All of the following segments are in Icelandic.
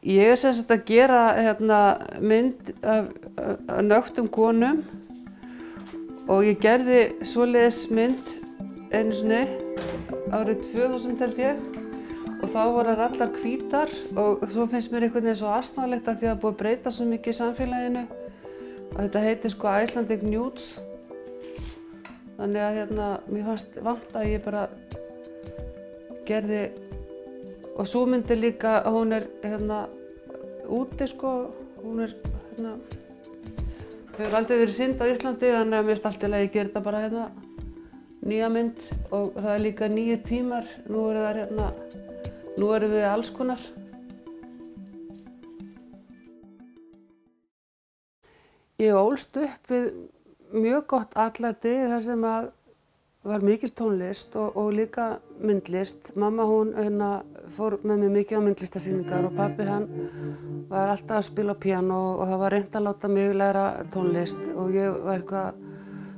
Ég sem sagt að gera mynd af nöktum konum og ég gerði svoleiðis mynd einu sinni árið 2000 held ég og þá voru þær allar hvítar og svo finnst mér einhvern veginn svo asnalegt að því að það búið að breyta svo mikið í samfélaginu og þetta heitir sko Icelandic Nudes þannig að mér fannst vant að ég bara gerði og svo myndi líka, hún úti sko, hún hefur aldrei verið sýnd á Íslandi þannig að mér finnst allt í lagi að gera þetta bara nýja mynd og það er líka nýju tímar, nú erum við alls konar. Ég ólst upp við mjög gott atlæti þar sem að var mikil tónlist og líka myndlist. Mamma hún fór með mér mikið á myndlistasýningar og pabbi hann var alltaf að spila á píanó og það var reynt að láta mig læra tónlist og ég var eitthvað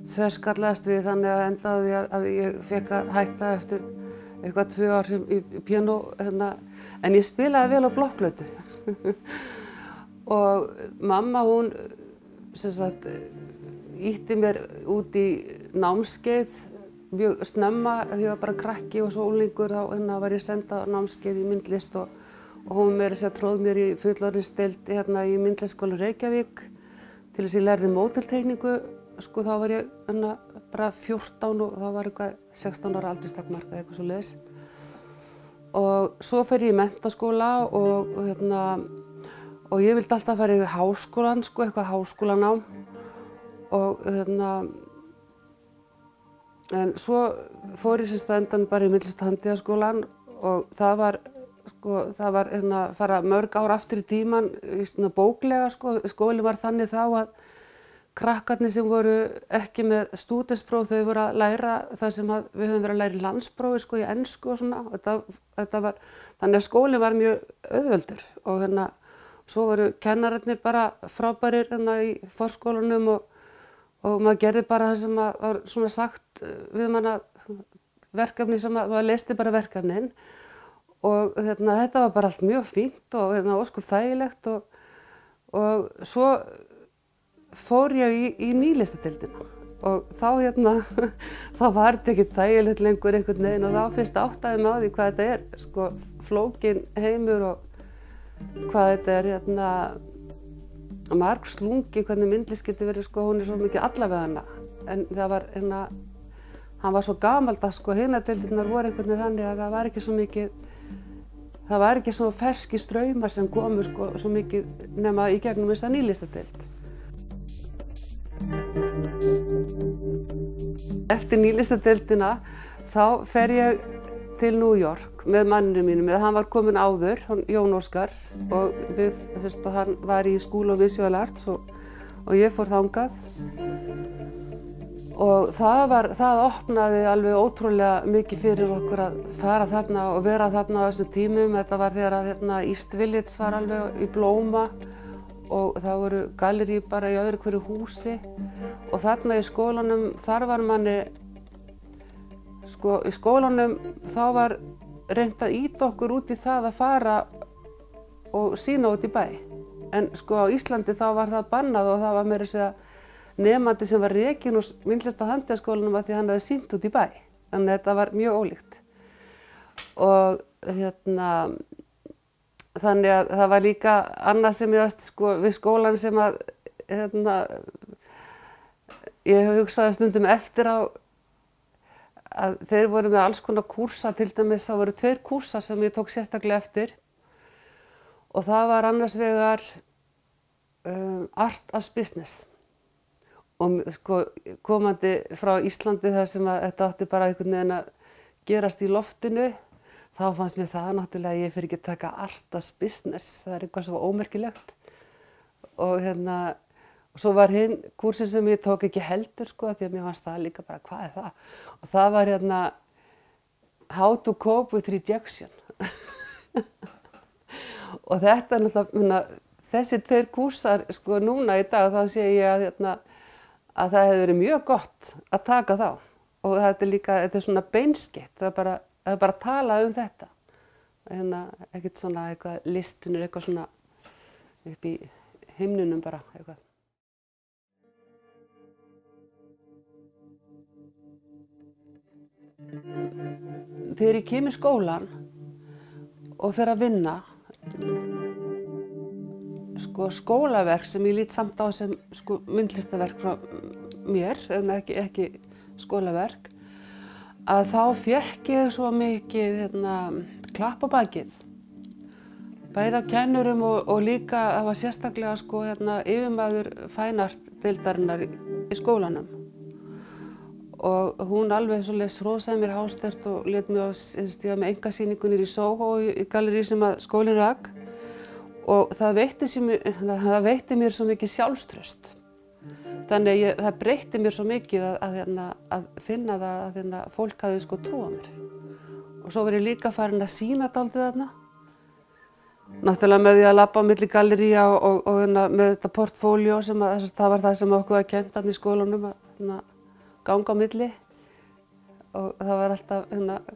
þverskallaðist við þannig að endaði að ég fekk að hætta eftir eitthvað 2 ár sem í píanó en ég spilaði vel á blokkflautu. Og mamma hún sem sagt ýtti mér út í námskeið mjög snemma því ég var bara krakki og svo unglingur þá var ég send á námskeið í myndlist og hún meira að segja tróð mér í fullorðinsdeild í myndlistskóla Reykjavík til þess að ég lærði módelteikningu sko þá var ég bara 14 og þá var eitthvað 16 ára aldurstakmark eða eitthvað svoleiðis og svo fer ég í menntaskóla og ég vildi alltaf fara í háskólann sko eitthvað háskólanám og en svo fór ég sem endan bara í myndlist- og handíðaskólann og það var fara mörg ár aftur í tíman bóklega sko, skólinn var þannig þá að krakkarnir sem voru ekki með stúdentspróf þau voru að læra það sem við höfum verið að læra í landsprófi sko í ensku og svona þetta var þannig að skólinn var mjög auðveldur og svo voru kennararnir bara frábærir í forskólanum og maður gerði bara það sem var svona sagt við manna verkefni sem maður leysti bara verkefnin og þetta var bara allt mjög fínt og ósköp þægilegt og svo fór ég í nýlistadeildina og þá var þetta ekki þægilegt lengur einhvern veginn og þá fyrst áttaði mig á því hvað þetta sko flókin heimur og hvað þetta margslungi hvernig myndlist getur verið sko hún svo mikið allavega en það var hann var svo gamaldags sko hinar deildirnar voru einhvern veginn þannig að það var ekki svo ferski straumar sem komu sko svo mikið nema í gegnum þessa nýlistadeild. Eftir nýlistadeildina þá fer ég til New York með manninu mínum, hann var kominn áður, Jón Óskar og hann var í School of Visual Arts og ég fór þangað og það opnaði alveg ótrúlega mikið fyrir okkur að fara þarna og vera þarna á þessum tímum. Þetta var þegar að East Village var alveg í blóma og það voru gallerí bara í öðru hverju húsi og þarna í skólanum þar var manni sko í skólanum þá var reynt að ýta okkur út í það að fara og sýna út í bæ en sko á Íslandi þá var það bannað og það var meira að segja nemandi sem var rekinn úr myndlista- og handíðaskólanum af því hann hafði sýnt út í bæ þannig að þetta var mjög ólíkt og þannig að það var líka annað sem ég veist sko við skólan sem að ég hugsaði stundum eftir á að þeir voru með alls konar kúrsa, til dæmis það voru 2 kúrsar sem ég tók sérstaklega eftir og það var annars vegar Art as Business og sko komandi frá Íslandi þar sem að þetta átti bara einhvern veginn að gerast í loftinu þá fannst mér það náttúrulega að ég fyrir ekki að taka Art as Business, það er eitthvað svo ómerkilegt og og svo var hinn kúrsinn sem ég tók ekki heldur sko því að mér fannst það líka bara hvað er það og það var How to cope with rejection og þetta náttúrulega þessi 2 kúrsar sko núna í dag þá sé ég að það hefði verið mjög gott að taka þá og þetta er svona beinskeytt það er bara að tala þetta ekkert svona eitthvað listinur, eitthvað svona upp í himnunum bara eitthvað. Þegar ég kem í skólan og fer að vinna, skólaverk sem ég lít samt á sem myndlistaverk frá mér, en ekki skólaverk, að þá fékk ég svo mikið klapp á bakið. Bæði af kennurum og líka það var sérstaklega yfirmaður fænart-deildarinnar í skólanum. Og hún alveg svoleiðis hrósaði mér hástert og lét mig stíga með einkasýningu niðri í Soho í gallerí sem að skólinn rak. Og það veitti mér svo mikið sjálfstraust. Þannig að það breytti mér svo mikið að finna það að fólk hafði trú á mér. Og svo var ég líka farin að sýna dálítið þarna. Náttúrulega með því að labba á milli gallería og með þetta portfóljó sem það var það sem okkur var kennt þarna í skólanum að ganga á milli. Og það var alltaf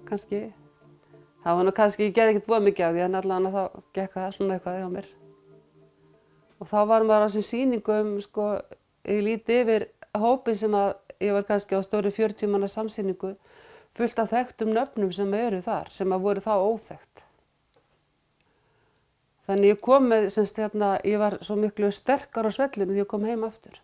kannski, það var kannski, ég gerði ekkert voða mikið af því en allavega þá gekk það svona eitthvað hjá mér. Og þá var maður á þessum sýningum, ég líti yfir hópinn sem að ég var kannski á stóri 40 manna samsýningu, fullt af þekktum nöfnum sem eru þar, sem að voru þá óþekkt. Þannig ég kom með, ég var svo miklu sterkar á svellinu því ég kom heim aftur.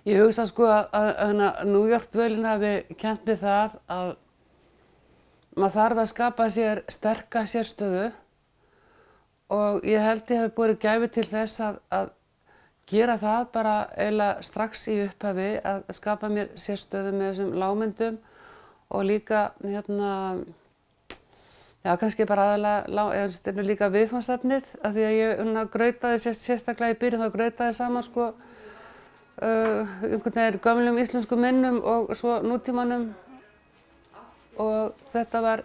Ég hugsa að New York-dvölin hafi kennt mér það að maður þarf að skapa sér sterka sérstöðu og ég held ég hafi borið gæfu til þess að gera það bara eiginlega strax í upphafi, að skapa mér sérstöðu með þessum lágmyndum og líka kannski bara aðalega líka viðfangsefnið, af því að ég grautaði sérstaklega í byrjun, þá grautaði saman einhvern veginn gömlum íslenskum minnum og svo nútímanum og þetta var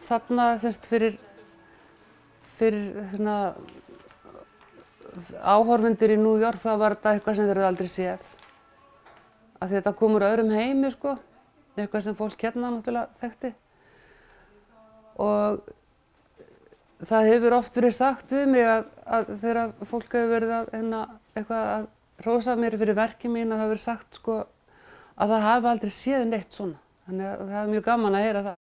þarna fyrir áhorfendur í New York, þá var þetta eitthvað sem þeir hefðu aldrei séð. Af því þetta kom úr öðrum heimi, eitthvað sem fólk hérna náttúrulega þekkti. Og það hefur oft verið sagt við mig að þegar fólk hefur verið eitthvað að hrósa mér fyrir verkin mín, að það hefur verið sagt að það hafi aldrei séð neitt svona. Þannig að það er mjög gaman að heyra það.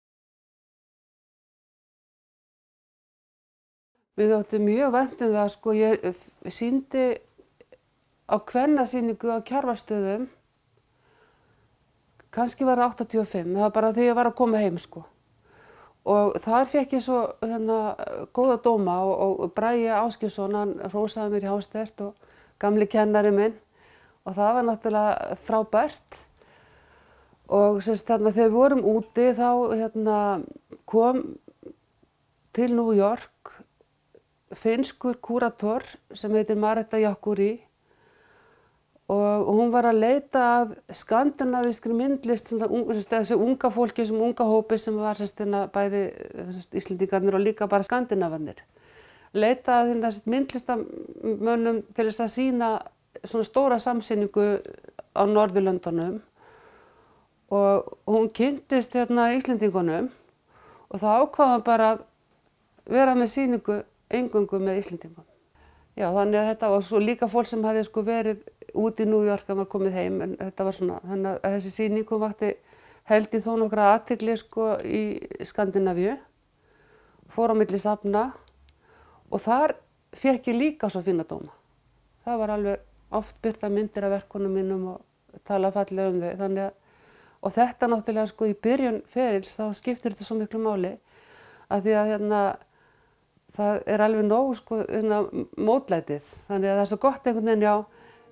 Við þóttum mjög vænt það, ég sýndi á kvennasýningu á Kjarvalsstöðum, kannski var það 85, það var bara þegar ég var að koma heim Og þar fékk ég svo góða dóma og Bragi Ásgeirsson, hann hrósaði mér í hástert og gamli kennari minn og það var náttúrulega frábært. Og þegar við vorum úti þá kom til New York finnskur kúrator sem heitir Maretta Jaakuri og hún var að leita að skandinavískri myndlist, þessu unga fólki, þessum unga hópi sem var bæði Íslendingarnir og líka bara skandinavarnir. Leita að myndlistamönnum til þess að sýna svona stóra samsýningu á Norðurlöndunum og hún kynntist Íslendingunum og þá ákvað hann bara að vera með sýningu eingöngu með Íslendingum. Já, þannig að þetta var svo líka fólk sem hafði verið út í New York að var komið heim, en þetta var svona, þannig að þessi sýning vakti held í þó nokkra athygli í Skandinavíu, fór á milli safna og þar fékk ég líka svo fína dóma. Það var alveg oft birtar myndir af verkunum mínum og talað fallega þau, þannig að, og þetta náttúrulega í byrjun ferils þá skiptir þetta svo miklu máli, af því að það er alveg nóg mótlætið, þannig að það er svo gott einhvern veginn,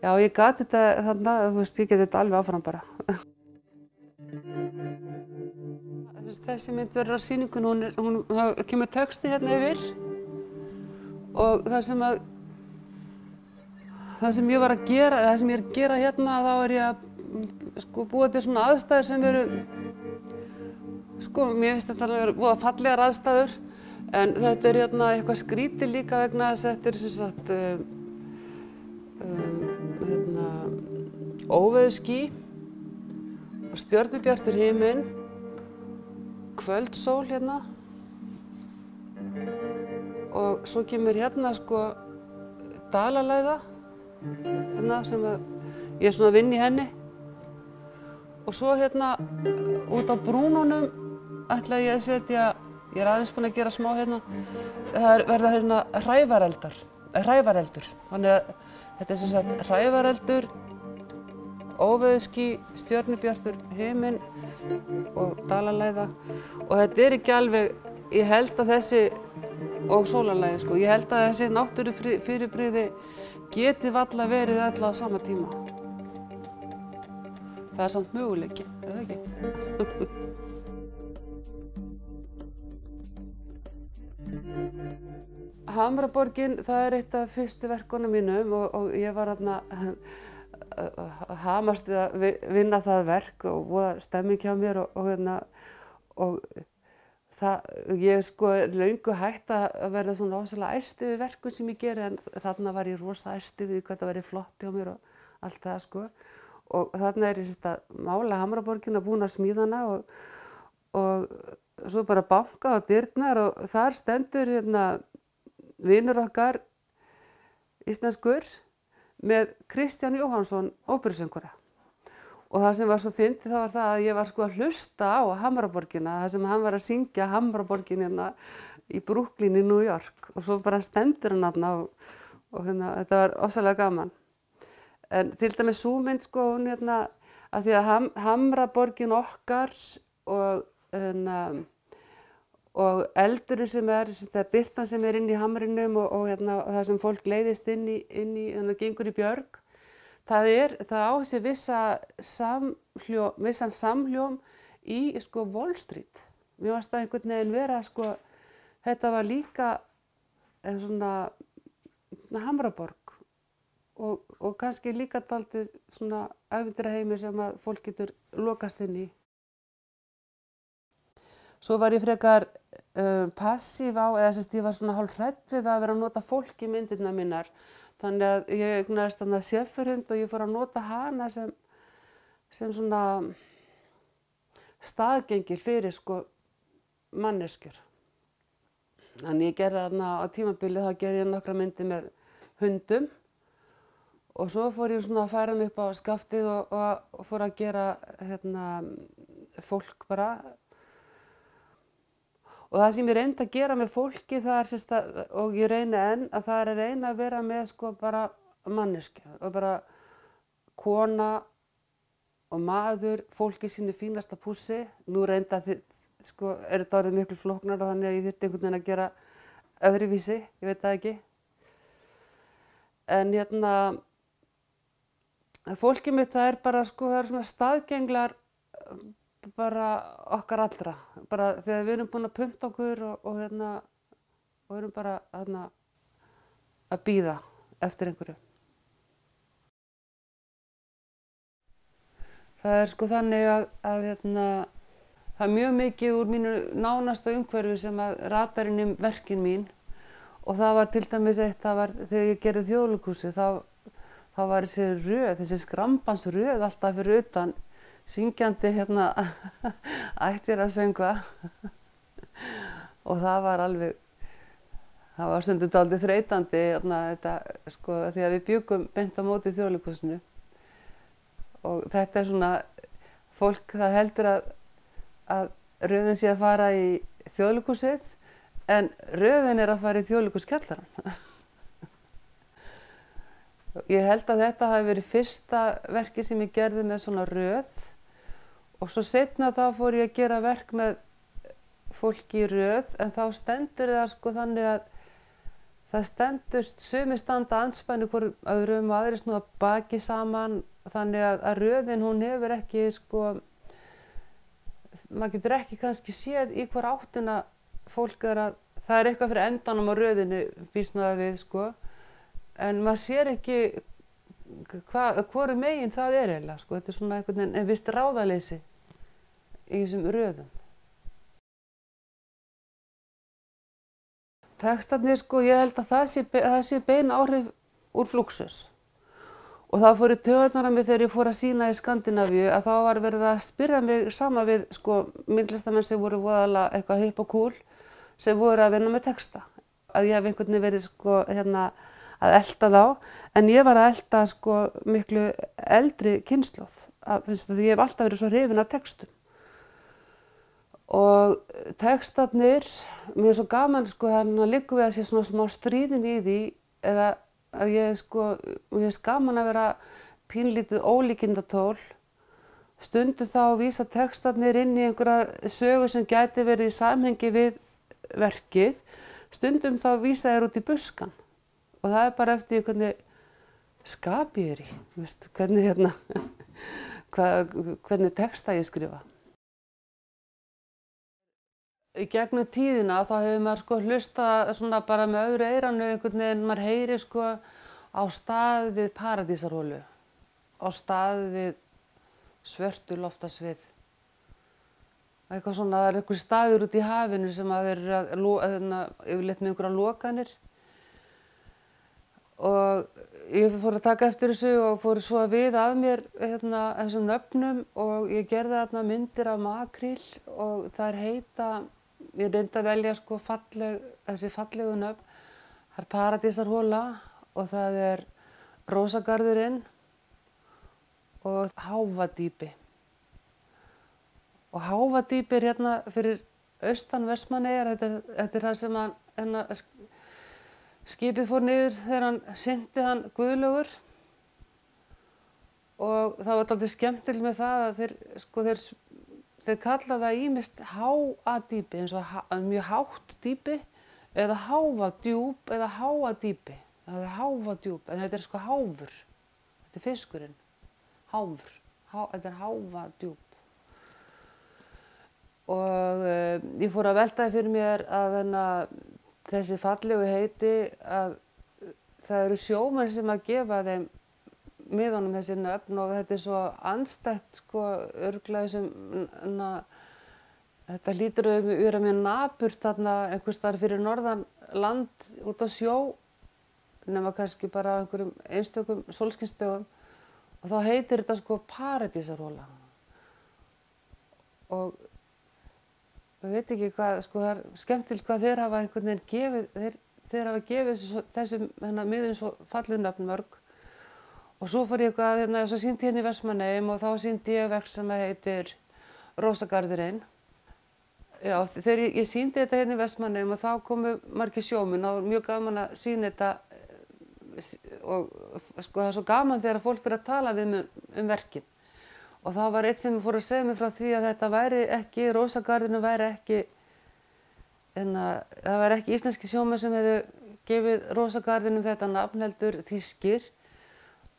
já, ég gat þetta þarna, ég get þetta alveg áfram bara. Þessi mynd verður á sýningunni, hún kemur texti hérna yfir og það sem ég var að gera, það sem ég er að gera hérna, þá er ég að búa til svona aðstæður sem eru, mér finnst þetta að vera voða fallegar aðstæður, en þetta er eitthvað skrítið líka vegna þess að þetta er óveðuský og stjörnubjartur himinn, kvöldsól hérna og svo kemur hérna sko dalalæða hérna sem ég er svona að vinna í henni og svo hérna út á brúnunum ætla ég að setja, ég er aðeins búin að gera smá hérna, það verða hérna hrævareldur, þannig að þetta er sem sagt hrævareldur, óveðuský, stjörnubjartur himinn og dalalæða og þetta er ekki alveg, ég held að þessi, og sólarlagið sko, ég held að þessi náttúrufyrirbrigði geti varla verið öll á sama tíma. Það er samt möguleiki, er það ekki? Hamraborgin, það er eitt af fyrstu verkunum mínum og ég var þarna hamast við að vinna það verk og voða stemming hjá mér og ég sko er löngu hætt að verða svona rosalega æst yfir verkum sem ég geri en þarna var ég rosa æst yfir hvað það væri flott hjá mér og allt það sko og þarna er ég að mála Hamraborgina, búin að smíða hana og svo bara banka á dyrnar og þar stendur vinur okkar íslenskur með Kristján Jóhannsson óperusöngvara og það sem var svo fyndið það var það að ég var sko að hlusta á Hamraborgina það sem hann var að syngja Hamraborgin hérna í Brooklyn í New York og svo bara stendur hann þarna og þetta var ofsalega gaman en til dæmis sú mynd sko hún hérna af því að Hamraborgin okkar og eldurinn sem birtan sem er inn í hamrinum og það sem fólk leiðist inn í gengur í björg það á sér vissan samhljóm í sko Wall Street. Mér fannst það einhvern veginn vera sko þetta var líka svona Hamraborg og kannski líka dálítið svona ævintýraheimur sem að fólk getur lokast inn í. Svo var ég frekar passív á, eða ég var svona hálf hrædd við að vera að nota fólk í myndirnar mínar. Þannig að ég eignaðist þarna schäferhund og ég fór að nota hana sem svona staðgengil fyrir sko manneskjur. Þannig ég gerði þarna á tímabili, þá gerði ég nokkra myndir með hundum og svo fór ég svona að færa mig upp á skaftið og fór að gera fólk bara. Og það sem ég reyndi að gera með fólki það og ég reyni enn að það er að reyna að vera með sko bara manneskja og bara kona og maður, fólki sínu fínasta pússi. Nú reyndi að sko er þetta orðið miklu flóknara þannig að ég þurfti einhvern veginn að gera öðruvísi, ég veit það ekki. En fólkið mitt það er bara sko, það eru svona staðgenglar bara okkar allra, bara þegar við erum búin að punta okkur og erum bara að bíða eftir einhverju. Það er sko þannig að það er mjög mikið úr mínu nánasta umhverfi sem að ratar inn í verkin mín og það var til dæmis þegar ég gerði Þjóðleikhúsið þá var þessi röð, þessi skrambansröð alltaf fyrir utan syngjandi ættir að söngva og það var stundum dálítið þreytandi þetta sko því að við bjuggum beint á móti Þjóðleikhúsinu og þetta er svona fólk það heldur að röðin sé að fara í Þjóðleikhúsið en röðin er að fara í Þjóðleikhúskjallarann. Ég held að þetta hafi verið fyrsta verkið sem ég gerði með svona röð og svo seinna þá fór ég að gera verk með fólki í röð en þá stendur það sko þannig að það stendur sumir standa andspænis hvor öðrum og aðrir snúa baki saman þannig að röðin hún hefur ekki sko maður getur ekki kannski séð í hver áttina fólk það er eitthvað fyrir endanum á röðinni býst maður við sko en maður sér ekki hvoru megin það er eiginlega sko þetta er svona einhvern veginn visst ráðaleysi í þessum röðum. Textarnir sko ég held að það sé bein áhrif úr Fluxus Og það fór í taugarnar á mig þegar ég fór að sýna í Skandinavíu að þá var verið að spyrja mig sama við sko myndlistamenn sem voru voðalega eitthvað hipp og cool sem voru að vinna með texta. Að ég hef einhvern veginn verið sko að elta þá, en ég var að elta sko miklu eldri kynslóð. Því ég hef alltaf verið svo hrifin af textum. Og textarnir, mér er svo gaman sko hérna liggur við að sé svona smá stríðin í því eða að ég sko, mér finnst gaman að vera pínlítið ólíkindatól. Stundum þá vísa textarnir inn í einhverja sögu sem gæti verið í samhengi við verkið. Stundum þá vísa þér út í buskann. Og það er bara eftir hvernig skapi ég er í, veist, hvernig hvernig texta ég skrifa. Í gegnum tíðina þá hefur maður sko hlustað svona bara með öðru eyranu einhvern veginn, maður heyri sko á stað við Paradísarholu, á stað við Svörtuloftasvið. Eitthvað svona, það er einhver staður út í hafinu sem að þeir eru yfirleitt með einhverja lokanir. Og ég fór að taka eftir þessu og fór svo að við að mér þessum nöfnum og ég gerði þarna myndir af makríl og þær heita, ég reyndi að velja sko þessi fallegu nöfn. Það er Paradísarhola og það er Rósagarðurinn og Háfadýpi. Og Háfadýpi er hérna fyrir austan Vestmannaeyjar, þetta er það sem skipið fór niður þegar hann synti hann Guðlaugur. Og það var dálítið skemmtilegt með það að þeir kalla það ýmist háadýpi, eins og mjög hátt dýpi, eða háfadjúp eða háadýpi. Það er háfadjúp, en þetta er sko háfur. Þetta er fiskurinn, háfur. Þetta er háfadjúp. Og ég fór að velta fyrir mér að þessi fallegu heiti að það eru sjómenn sem að gefa þeim miðunum þessi nöfn og þetta er svo andstætt sko örugglega sem þetta hlýtur að vera mjög napurt þarna einhvers staðar fyrir norðan land út á sjó nema kannski bara á einhverjum einstökum sólskinsdögum og þá heitir þetta sko Paradísarhola. Og ég veit ekki hvað, sko það er skemmtilegt hvað þeir hafa einhvern veginn gefið, þeir hafa gefið þessum miðum svo fallegu nöfn mörg. Og svo fór ég svo sýndi ég hérna í Vestmannaeyjum og þá sýndi ég verk sem heitir Rósagarðurinn. Já, þegar ég sýndi þetta hérna í Vestmannaeyjum og þá komu margir sjómenn og mjög gaman að sýna þetta og sko það er svo gaman þegar fólk fyrir að tala við mig verkin. Og þá var einn sem fór að segja mér frá því að þetta væri ekki, Rósagarðurinn væri ekki, það væri ekki íslenski sjómenn sem hefðu gefið Rósagarðinum þetta nafn heldur þýskir.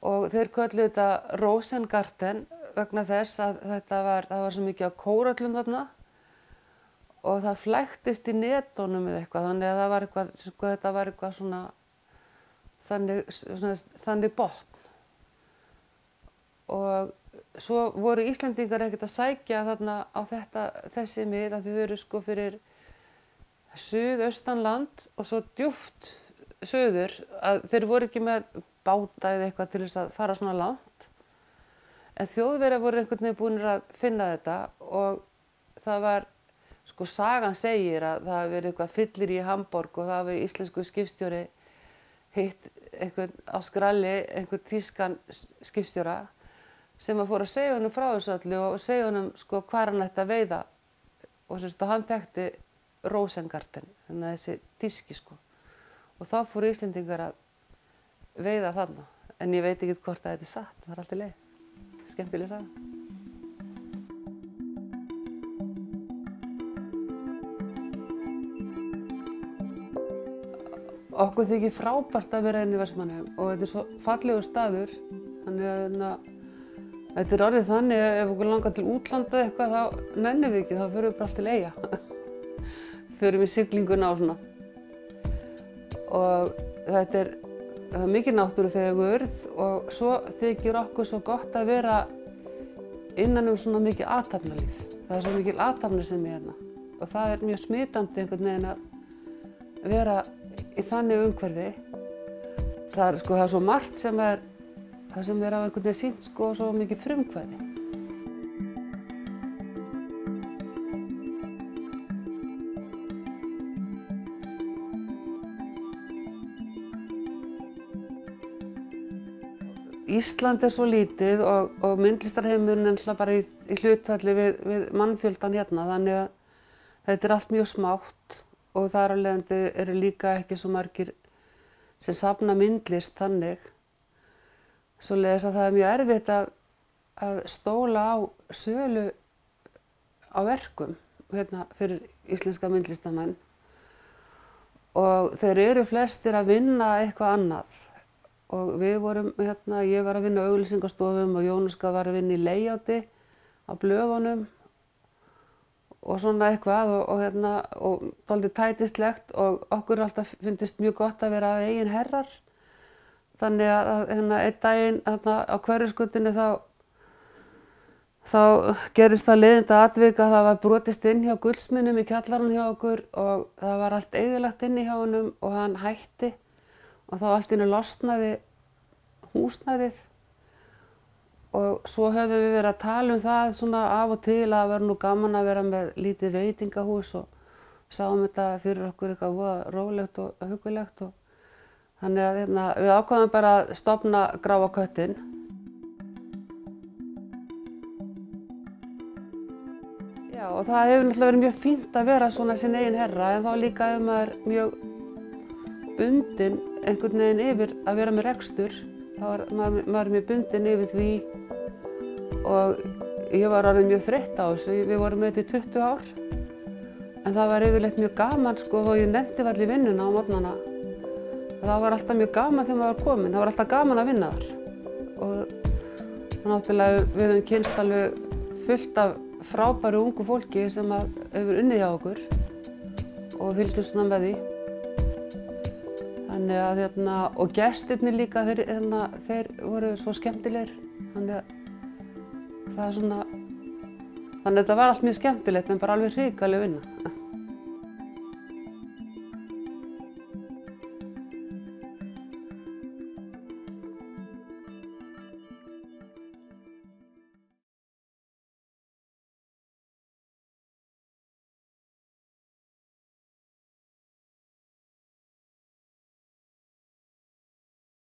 Og þeir kölluðu þetta Rosengarten vegna þess að það var svo mikið af kóröllum þarna og það flæktist í netunum eða eitthvað, þannig að það var eitthvað, sko þetta var eitthvað svona þannig botn. Og svo voru Íslendingar ekkert að sækja þarna á þessi mið að þau eru sko fyrir suðaustanland og svo djúpt suður að þeir voru ekki með báta eða eitthvað til þess að fara svona langt. En Þjóðverjar voru einhvern veginn búnir að finna þetta og það var, sko sagan segir að það hafi verið eitthvað fyllir í Hamborg og það hafi íslensku skipstjóri hitt einhvern á skralli, einhvern þýskan skipstjóra sem að fór að segja honum frá þessu öllu og segja honum sko hvar hann ætti að veiða og hann þekkti Rosengarten, þannig að þessi þýski sko. Og þá fóru Íslendingar að veiða þarna, en ég veit ekki hvort að þetta er satt, það er alltaf leið. Skemmtileg saga. Okkur þykir frábært að vera inn í Vestmannaeyjum og þetta er svo fallegur staður, þannig að þetta er orðið þannig að ef okkur langar til útlanda eitthvað þá nennum við ekki, þá förum við bara allt til Eyja. Förum í siglinguna og svona. Og þetta er mikið náttúrufegurð og svo þykir okkur svo gott að vera innan svona mikið athafnalíf. Það er svo mikil athafnasemi hérna og það er mjög smitandi einhvern veginn að vera í þannig umhverfi. Það er svo margt sem er það sem þeir hafa einhvern veginn sýnt sko svo mikið frumkvæði. Ísland svo lítið og myndlistarheimurinn er náttúrulega bara í hlutfalli við mannfjöldan hérna, þannig að þetta er allt mjög smátt og þar af leiðandi eru líka ekki svo margir sem safna myndlist þannig. Svoleiðis að það er mjög erfitt að stóla á sölu á verkum hérna fyrir íslenska myndlistamenn og þeir eru flestir að vinna eitthvað annað. Og við vorum hérna, ég var að vinna á auglýsingastofum og Jónuska var að vinna í layouti á blöðunum og svona eitthvað og dálítið tætislegt og okkur alltaf fundist mjög gott að vera eigin herrar. Þannig að hérna einn daginn hérna á Hverfisgötunni þá gerist það leiðinda atvik að það var brotist inn hjá Gullsmiðnum í kjallaranum hjá okkur og það var allt eyðilagt inni hjá honum og hann hætti. Og þá allt í einu losnaði húsnæðið og svo höfðum við verið að tala það svona af og til að það var nú gaman að vera með lítið veitingahús og sáum þetta fyrir okkur eitthvað voða rólegt og huggulegt og þannig að hérna, við ákváðum bara að stofna Gráa köttinn. Já, og það hefur náttúrulega verið mjög fínt að vera svona sinn eigin herra en þá líka ef maður mjög bundinn einhvern veginn yfir að vera með rekstur. Þá var maður mjög bundinn yfir því og ég var orðin mjög þreytt á þessu. Við vorum með þetta í 20 ár. En það var yfirleitt mjög gaman sko þó ég nennti varla í vinnuna á morgnana. Það var alltaf mjög gaman þegar maður var kominn. Það var alltaf gaman að vinna þar. Og náttúrulega við höfum kynnst alveg fullt af frábæru ungu fólki sem hefur unnið hjá okkur og fylgjumst svona með því. Þannig að hérna, og gestirnir líka, þeir voru svo skemmtilegir. Þannig að það er svona, þannig að þetta var allt mjög skemmtilegt en bara alveg hrikaleg vinna.